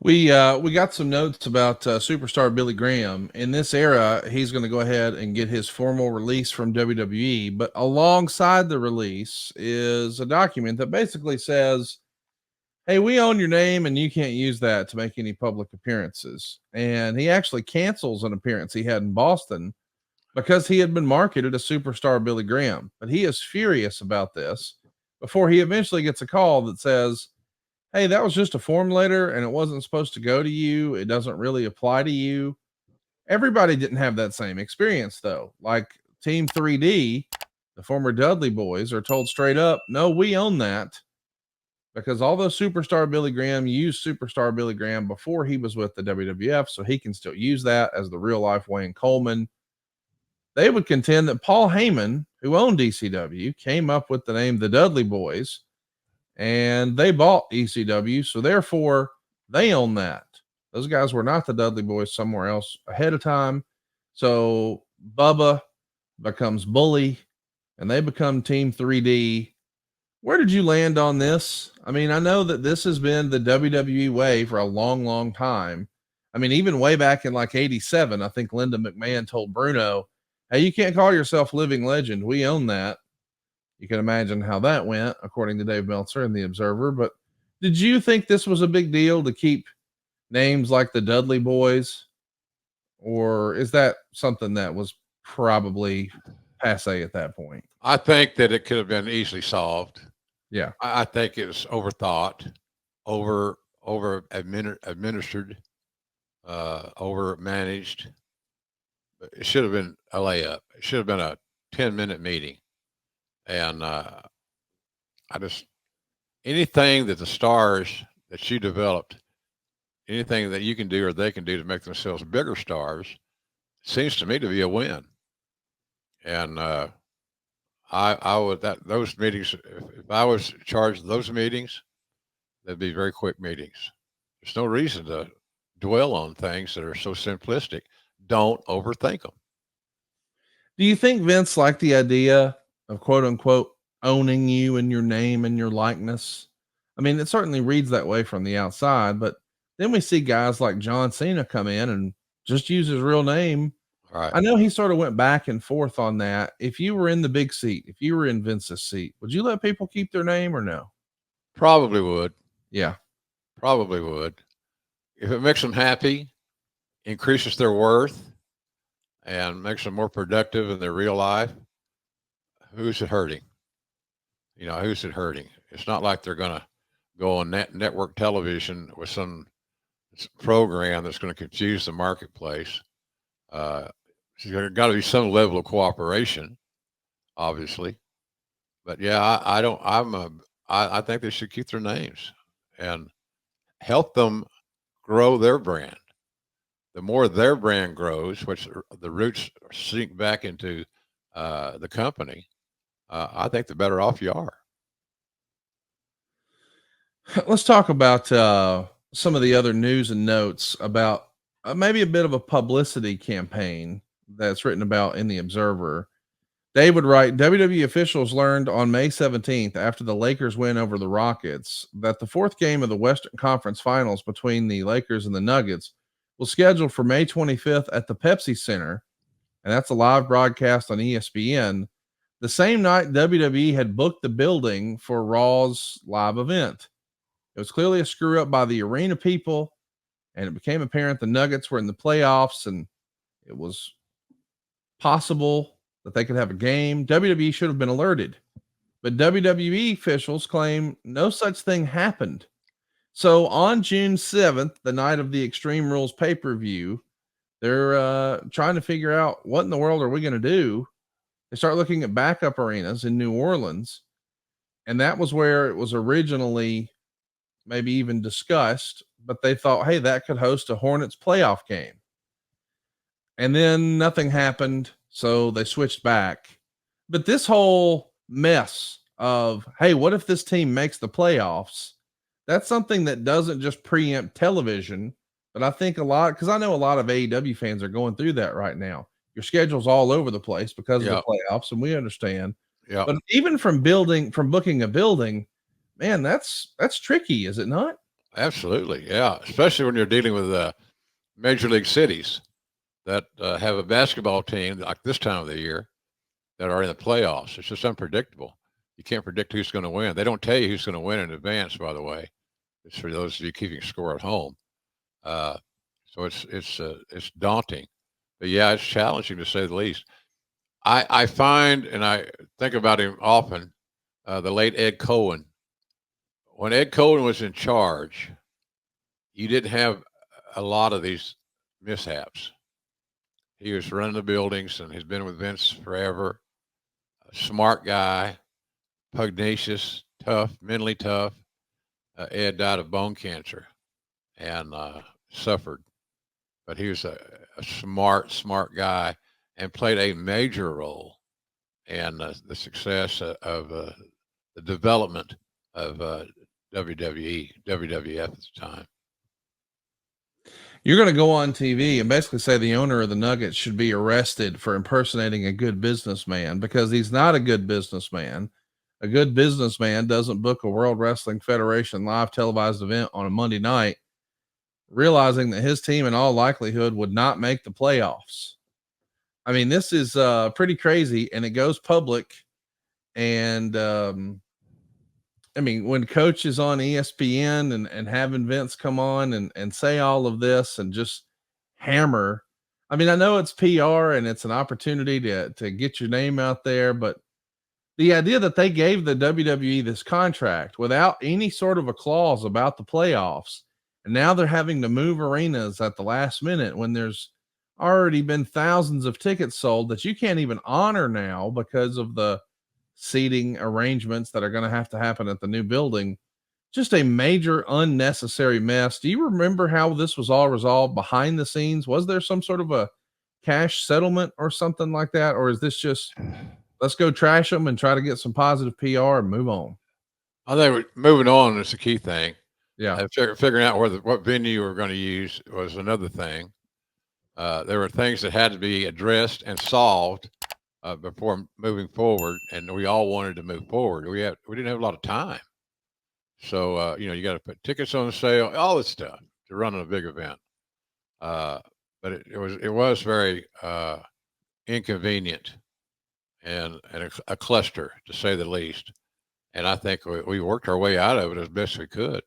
We got some notes about superstar Billy Graham. In this era, he's going to go ahead and get his formal release from WWE. But alongside the release is a document that basically says, "Hey, we own your name, and you can't use that to make any public appearances." And he actually cancels an appearance he had in Boston because he had been marketed as superstar Billy Graham. But he is furious about this before he eventually gets a call that says, "Hey, that was just a form letter and it wasn't supposed to go to you. It doesn't really apply to you." Everybody didn't have that same experience though. Like Team 3D, the former Dudley boys are told straight up, "No, we own that." Because although superstar Billy Graham used superstar Billy Graham before he was with the WWF, so he can still use that as the real life Wayne Coleman, they would contend that Paul Heyman, who owned ECW, came up with the name the Dudley Boys and they bought ECW, so therefore they own that. Those guys were not the Dudley Boys somewhere else ahead of time. So Bubba becomes Bully, and they become Team 3D. Where did you land on this? I mean, I know that this has been the WWE way for a long, long time. I mean, even way back in like 87, I think Linda McMahon told Bruno, "Hey, you can't call yourself Living Legend. We own that." You can imagine how that went, according to Dave Meltzer and the Observer. But did you think this was a big deal to keep names like the Dudley Boys? Or is that something that was probably passe at that point? I think that it could have been easily solved. Yeah. I think it was overthought, administered, over managed. It should have been a layup. It should have been a 10-minute meeting. And I just anything that the stars that you developed, anything that you can do or they can do to make themselves bigger stars, seems to me to be a win. And I would that those meetings. If I was charged of those meetings, they'd be very quick meetings. There's no reason to dwell on things that are so simplistic. Don't overthink them. Do you think Vince liked the idea of quote unquote owning you and your name and your likeness? I mean, it certainly reads that way from the outside, but then we see guys like John Cena come in and just use his real name. All right. I know he sort of went back and forth on that. If you were in the big seat, if you were in Vince's seat, would you let people keep their name or no? Probably would. Yeah. Probably would. If it makes them happy, increases their worth, and makes them more productive in their real life, who's it hurting? Who's it hurting? It's not like they're going to go on network television with some program that's going to confuse the marketplace. So there's got to be some level of cooperation, obviously. But yeah, I don't. I think they should keep their names and help them grow their brand. The more their brand grows, which the roots sink back into the company, I think the better off you are. Let's talk about some of the other news and notes about maybe a bit of a publicity campaign that's written about in the Observer. Dave would write, WWE officials learned on May 17th, after the Lakers win over the Rockets, that the fourth game of the Western Conference Finals between the Lakers and the Nuggets was scheduled for May 25th at the Pepsi Center, and that's a live broadcast on ESPN. The same night, WWE had booked the building for Raw's live event. It was clearly a screw up by the arena people, and it became apparent the Nuggets were in the playoffs, and it was possible that they could have a game. WWE should have been alerted, but WWE officials claim no such thing happened. So on June 7th, the night of the Extreme Rules pay-per-view, they're trying to figure out what in the world are we going to do. They start looking at backup arenas in New Orleans, and that was where it was originally maybe even discussed, but they thought, hey, that could host a Hornets playoff game. And then nothing happened, so they switched back. But this whole mess of, hey, what if this team makes the playoffs? That's something that doesn't just preempt television, but I think a lot, because I know a lot of AEW fans are going through that right now. Your schedule's all over the place because of the playoffs, and we understand. Yeah. But even from booking a building, man, that's tricky, is it not? Absolutely, yeah. Especially when you're dealing with major league cities that have a basketball team like this time of the year that are in the playoffs. It's just unpredictable. You can't predict who's going to win. They don't tell you who's going to win in advance, by the way. It's for those of you keeping score at home. Uh, so it's daunting, but yeah, it's challenging to say the least. I find, and I think about him often, the late Ed Cohen. When Ed Cohen was in charge, you didn't have a lot of these mishaps. He was running the buildings, and he's been with Vince forever. A smart guy, pugnacious, tough, mentally tough. Ed died of bone cancer and suffered, but he was a smart guy and played a major role in the success of the development of WWE, WWF at the time. You're going to go on TV and basically say the owner of the Nuggets should be arrested for impersonating a good businessman, because he's not a good businessman. A good businessman doesn't book a World Wrestling Federation live televised event on a Monday night, realizing that his team in all likelihood would not make the playoffs. I mean, this is pretty crazy, and it goes public. And I mean, when Coach is on ESPN and having Vince come on and say all of this and just hammer. I mean, I know it's PR and it's an opportunity to get your name out there, but the idea that they gave the WWE this contract without any sort of a clause about the playoffs, and now they're having to move arenas at the last minute when there's already been thousands of tickets sold that you can't even honor now because of the seating arrangements that are going to happen at the new building. Just a major unnecessary mess. Do you remember how this was all resolved behind the scenes? Was there some sort of a cash settlement or something like that? Or is this just, let's go trash them and try to get some positive PR and move on? I think moving on is the key thing. Yeah. Figuring out what venue we're going to use was another thing. There were things that had to be addressed and solved before moving forward, and we all wanted to move forward. We didn't have a lot of time, so you got to put tickets on sale, all this stuff to run a big event. But it was very inconvenient and a cluster, to say the least. And I think we worked our way out of it as best we could.